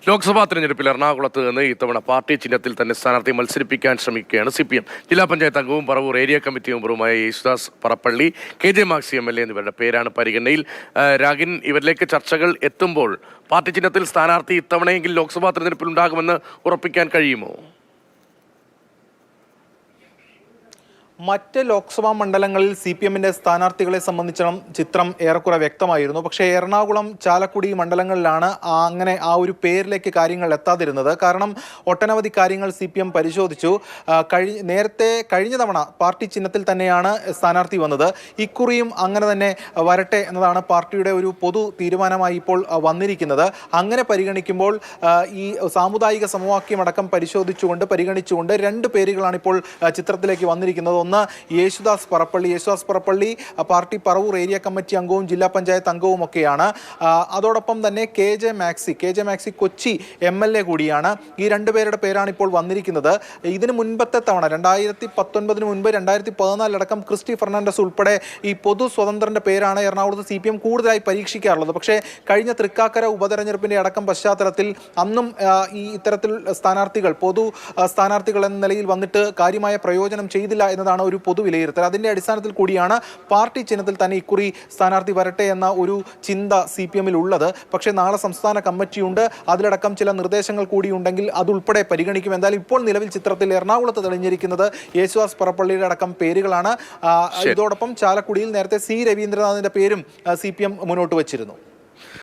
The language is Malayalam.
ലോക്സഭാ തെരഞ്ഞെടുപ്പിൽ എറണാകുളത്ത് നിന്ന് ഇത്തവണ പാർട്ടി ചിഹ്നത്തിൽ തന്നെ സ്ഥാനാർത്ഥി മത്സരിപ്പിക്കാൻ ശ്രമിക്കുകയാണ് CPM. ജില്ലാ പഞ്ചായത്ത് അംഗവും പറവൂർ ഏരിയ കമ്മിറ്റി മെമ്പറുമായ യേശുദാസ് പറപ്പള്ളി, KJ മാക്സി MLA എന്നിവരുടെ പേരാണ് പരിഗണനയിൽ. രാഗിൻ, ഇവരിലേക്ക് ചർച്ചകൾ എത്തുമ്പോൾ പാർട്ടി ചിഹ്നത്തിൽ സ്ഥാനാർത്ഥി ഇത്തവണയെങ്കിൽ ലോക്സഭാ തെരഞ്ഞെടുപ്പിൽ ഉണ്ടാകുമെന്ന് ഉറപ്പിക്കാൻ കഴിയുമോ? മറ്റ് ലോക്സഭാ മണ്ഡലങ്ങളിൽ CPM-ന്റെ സ്ഥാനാർത്ഥികളെ സംബന്ധിച്ച ചിത്രം ഏറെക്കുറെ വ്യക്തമായിരുന്നു. പക്ഷേ എറണാകുളം, ചാലക്കുടി മണ്ഡലങ്ങളിലാണ് അങ്ങനെ ആ ഒരു പേരിലേക്ക് കാര്യങ്ങൾ എത്താതിരുന്നത്. കാരണം ഒട്ടനവധി കാര്യങ്ങൾ CPM പരിശോധിച്ചു. നേരത്തെ കഴിഞ്ഞ തവണ പാർട്ടി ചിഹ്നത്തിൽ തന്നെയാണ് സ്ഥാനാർത്ഥി വന്നത്. ഇക്കുറിയും അങ്ങനെ തന്നെ വരട്ടെ എന്നതാണ് പാർട്ടിയുടെ ഒരു പൊതു തീരുമാനമായി ഇപ്പോൾ വന്നിരിക്കുന്നത്. അങ്ങനെ പരിഗണിക്കുമ്പോൾ ഈ സാമുദായിക സമവാക്യമടക്കം പരിഗണിച്ചുകൊണ്ട് രണ്ട് പേരുകളാണ് ഇപ്പോൾ ചിത്രത്തിലേക്ക് വന്നിരിക്കുന്നത്. ഒന്ന് Yesudas Parappally party Paravur area committee അംഗവും ജില്ലാ പഞ്ചായത്ത് അംഗവും ഒക്കെയാണ്. അതോടൊപ്പം തന്നെ KJ മാക്സി കൊച്ചി MLA കൂടിയാണ്. ഈ രണ്ടുപേരുടെ പേരാണ് ഇപ്പോൾ വന്നിരിക്കുന്നത്. ഇതിന് മുൻപത്തെ തവണ 2019 മുൻപ് 2014 അടക്കം ക്രിസ്റ്റി ഫെർണാണ്ടസ് ഉൾപ്പെടെ ഈ പൊതു സ്വതന്ത്രന്റെ പേരാണ് എറണാകുളത്ത് CPM കൂടുതലായി പരീക്ഷിക്കാറുള്ളത്. പക്ഷേ കഴിഞ്ഞ തൃക്കാക്കര ഉപതെരഞ്ഞെടുപ്പിന്റെ അടക്കം പശ്ചാത്തലത്തിൽ അന്നും ഈ ഇത്തരത്തിൽ സ്ഥാനാർത്ഥികൾ പൊതു സ്ഥാനാർത്ഥികൾ എന്ന നിലയിൽ വന്നിട്ട് കാര്യമായ പ്രയോജനം ചെയ്തില്ല എന്നതാണ് ഒരു പൊതു വിലയിരുത്തൽ. അതിന്റെ അടിസ്ഥാനത്തിൽ കൂടിയാണ് പാർട്ടി ചിഹ്നത്തിൽ തന്നെ ഇക്കുറി സ്ഥാനാർത്ഥി വരട്ടെ എന്ന ഒരു ചിന്ത CPM-ൽ ഉള്ളത്. പക്ഷേ നാളെ സംസ്ഥാന കമ്മിറ്റിയുണ്ട്. അതിലടക്കം ചില നിർദ്ദേശങ്ങൾ കൂടി ഉണ്ടെങ്കിൽ അതുൾപ്പെടെ പരിഗണിക്കും. എന്തായാലും ഇപ്പോൾ നിലവിൽ ചിത്രത്തിൽ എറണാകുളത്ത് തെളിഞ്ഞിരിക്കുന്നത് യേശുദാസ് പറപ്പള്ളിയുടെ അടക്കം പേരുകളാണ്. ഇതോടൊപ്പം ചാലക്കുടിയിൽ നേരത്തെ C രവീന്ദ്രനാഥിന്റെ പേരും CPM മുന്നോട്ട് വച്ചിരുന്നു.